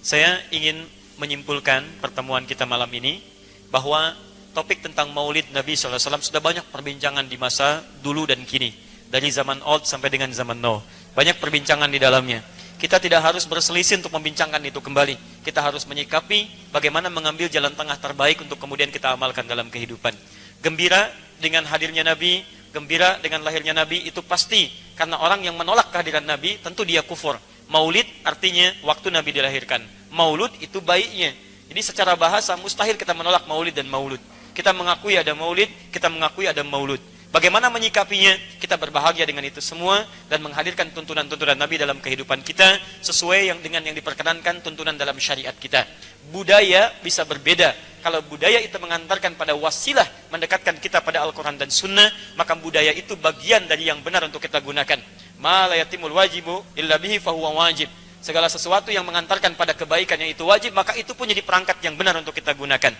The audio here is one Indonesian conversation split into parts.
Saya ingin menyimpulkan pertemuan kita malam ini bahwa topik tentang Maulid Nabi SAW sudah banyak perbincangan di masa dulu dan kini, dari zaman old sampai dengan zaman now. Banyak perbincangan di dalamnya. Kita tidak harus berselisih untuk membincangkan itu kembali. Kita harus menyikapi bagaimana mengambil jalan tengah terbaik untuk kemudian kita amalkan dalam kehidupan. Gembira dengan hadirnya Nabi, gembira dengan lahirnya Nabi itu pasti, karena orang yang menolak kehadiran Nabi tentu dia kufur. Maulid artinya waktu Nabi dilahirkan. Maulud itu baiknya. Jadi secara bahasa mustahil kita menolak maulid dan maulud. Kita mengakui ada maulid, kita mengakui ada maulud. Bagaimana menyikapinya? Kita berbahagia dengan itu semua dan menghadirkan tuntunan-tuntunan Nabi dalam kehidupan kita sesuai dengan yang diperkenankan tuntunan dalam syariat kita. Budaya bisa berbeda. Kalau budaya itu mengantarkan pada wasilah mendekatkan kita pada Al-Quran dan Sunnah, maka budaya itu bagian dari yang benar untuk kita gunakan. Ma la yatimul wajibu illa bihi fahuwa wajib. Segala sesuatu yang mengantarkan pada kebaikan yang itu wajib, maka itu pun jadi perangkat yang benar untuk kita gunakan.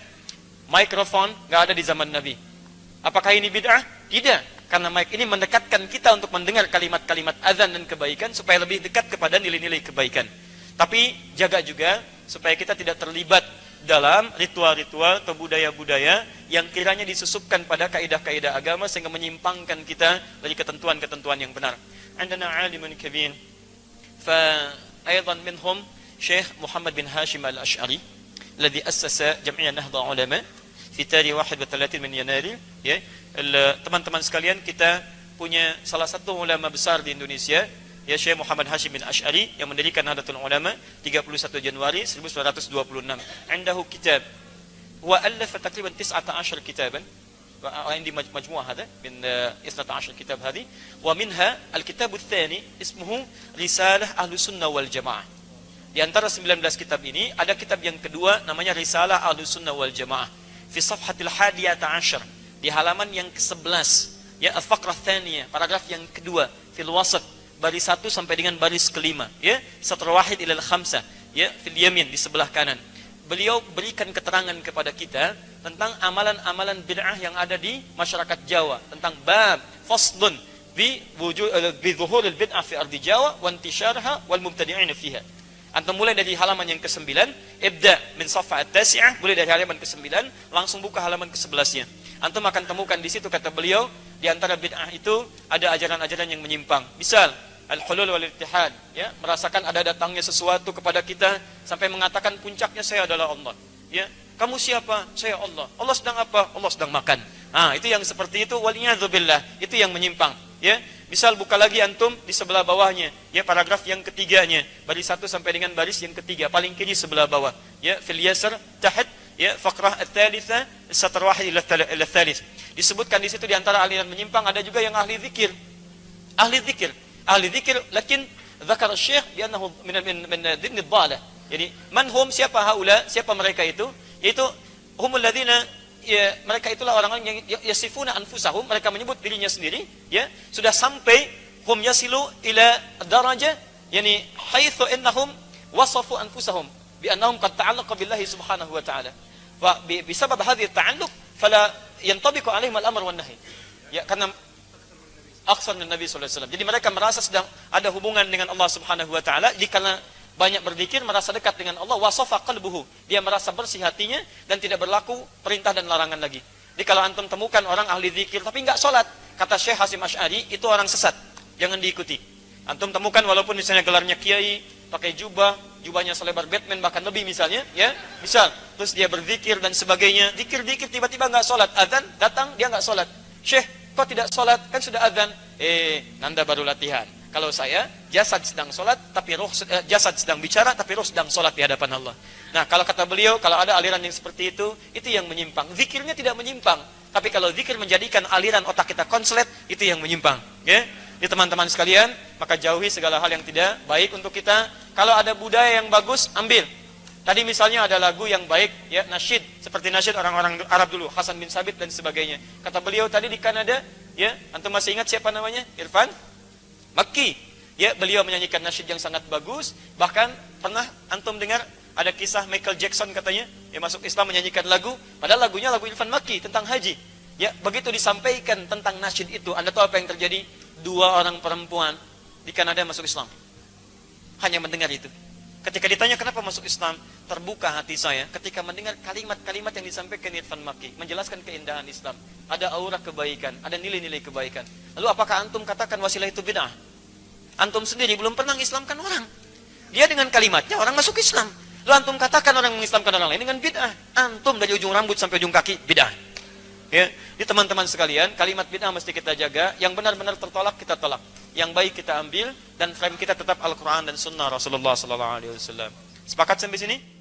Mikrofon nggak ada di zaman Nabi. Apakah ini bid'ah? Tidak, karena mic ini mendekatkan kita untuk mendengar kalimat-kalimat azan dan kebaikan supaya lebih dekat kepada nilai-nilai kebaikan. Tapi jaga juga supaya kita tidak terlibat dalam ritual-ritual atau budaya-budaya yang kiranya disusupkan pada kaidah-kaidah agama sehingga menyimpangkan kita dari ketentuan-ketentuan yang benar. Andana alimun kabir fa أيضا منهم شيخ محمد بن هاشم الأشعري الذي أسس جمعية نهضة علماء في تاريخ 31 من يناير. Ya, teman-teman sekalian, kita punya salah satu ulama besar di Indonesia, ya, Syekh Muhammad Hashim bin Ash'ari, yang mendirikan Nahdlatul Ulama 31 Januari 1926. Indahu kitab wa alafa taqriban 19 kitaban وعندي مجموعة هذا من 12 كتاب هذه ومنها الكتاب الثاني اسمه رسالة أهل السنة والجماعة. Di antara 19 kitab ini ada kitab yang kedua namanya Risalah Ahlu Sunnah wal Jamaah fi safhatil 11 di halaman yang ke-11, ya, al-faqrah tsaniyah, paragraf yang kedua, fil wasat, baris 1 sampai dengan baris kelima, ya, satr wahid ila al-khamsah, ya, fil yamin, di sebelah kanan. Beliau berikan keterangan kepada kita tentang amalan-amalan bid'ah yang ada di masyarakat Jawa, tentang bab faslun bi zuhuril bid'ah fi ardi Jawa wa intisharha wal mubtadi'in fiha. Antum mulai dari halaman yang ke-9, ibda min safha at-tasi'ah, mulai dari halaman ke-9 langsung buka halaman ke-11-nya. Antum akan temukan di situ, kata beliau, di antara bid'ah itu ada ajaran-ajaran yang menyimpang. Misal al-hulul wal ittihad, ya, merasakan ada datangnya sesuatu kepada kita sampai mengatakan puncaknya saya adalah Allah. Ya, kamu siapa? Saya Allah. Allah sedang apa? Allah sedang makan. Itu yang seperti itu, waliyadzubillah, itu yang menyimpang, ya. Misal buka lagi antum di sebelah bawahnya, ya, paragraf yang ketiganya, baris 1 sampai dengan baris yang ketiga, paling kiri sebelah bawah, ya, fil yasar tahat, ya, faqrah ats-tsalitsa satr wahid ila ats-tsalits. Disebutkan di situ di antara aliran menyimpang ada juga yang ahli zikir. Ahli zikir, lakin zakar syekh biannahu min dhimn ad-dhalah. Jadi manhum, siapa haula, siapa mereka itu? Yaitu humul ladzina, ya, mereka itulah orang-orang yang yasifuna anfusahum, mereka menyebut dirinya sendiri, ya, sudah sampai hum yasilu ila daraja, yani haitsu innahum wasafu anfusahum bi annahum qad ta'allaqa billahi subhanahu wa ta'ala. Wa bisabab hadhihi at-ta'alluq fala yantabiqu alaihim al-amr wan nahy. Ya, karena aksar min Nabi sallallahu alaihi wasallam. Jadi mereka merasa sedang ada hubungan dengan Allah Subhanahu wa taala, karena banyak berzikir merasa dekat dengan Allah, wasafa qalbuhu, dia merasa bersih hatinya dan tidak berlaku perintah dan larangan lagi. Jadi kalau antum temukan orang ahli zikir tapi enggak salat, kata Syekh Hasim Asy'ari, itu orang sesat, jangan diikuti. Antum temukan walaupun misalnya gelarnya kiai, pakai jubahnya selebar Batman bahkan lebih misalnya, ya, misal, terus dia berzikir dan sebagainya, zikir-zikir tiba-tiba enggak salat, azan datang dia enggak salat. Syekh, kok tidak sholat? Kan sudah azan. Nanda baru latihan. Kalau saya, jasad sedang sholat, tapi jasad sedang bicara, tapi roh sedang sholat di hadapan Allah. Nah, kalau kata beliau, kalau ada aliran yang seperti itu yang menyimpang. Zikirnya tidak menyimpang, tapi kalau zikir menjadikan aliran otak kita konslet, itu yang menyimpang. Ya, jadi teman-teman sekalian, maka jauhi segala hal yang tidak baik untuk kita. Kalau ada budaya yang bagus, ambil. Tadi misalnya ada lagu yang baik, ya, nasyid, seperti nasyid orang-orang Arab dulu, Hasan bin Sabit dan sebagainya. Kata beliau tadi di Kanada, ya, antum masih ingat siapa namanya? Irfan Makki. Ya, beliau menyanyikan nasyid yang sangat bagus. Bahkan pernah antum dengar ada kisah Michael Jackson katanya, yang masuk Islam menyanyikan lagu, padahal lagunya lagu Irfan Makki tentang haji. Ya, begitu disampaikan tentang nasyid itu, Anda tahu apa yang terjadi? 2 orang perempuan di Kanada masuk Islam. Hanya mendengar itu. Ketika ditanya kenapa masuk Islam, terbuka hati saya ketika mendengar kalimat-kalimat yang disampaikan Irfan Makki, menjelaskan keindahan Islam. Ada aura kebaikan, ada nilai-nilai kebaikan. Lalu apakah antum katakan wasilah itu bid'ah? Antum sendiri belum pernah mengislamkan orang. Dia dengan kalimatnya orang masuk Islam. Lalu antum katakan orang mengislamkan orang lain dengan bid'ah. Antum dari ujung rambut sampai ujung kaki bid'ah. Ya, di teman-teman sekalian, kalimat bid'ah mesti kita jaga. Yang benar-benar tertolak kita tolak. Yang baik kita ambil, dan frame kita tetap Al-Quran dan Sunnah Rasulullah SAW. Sepakat sampai sini?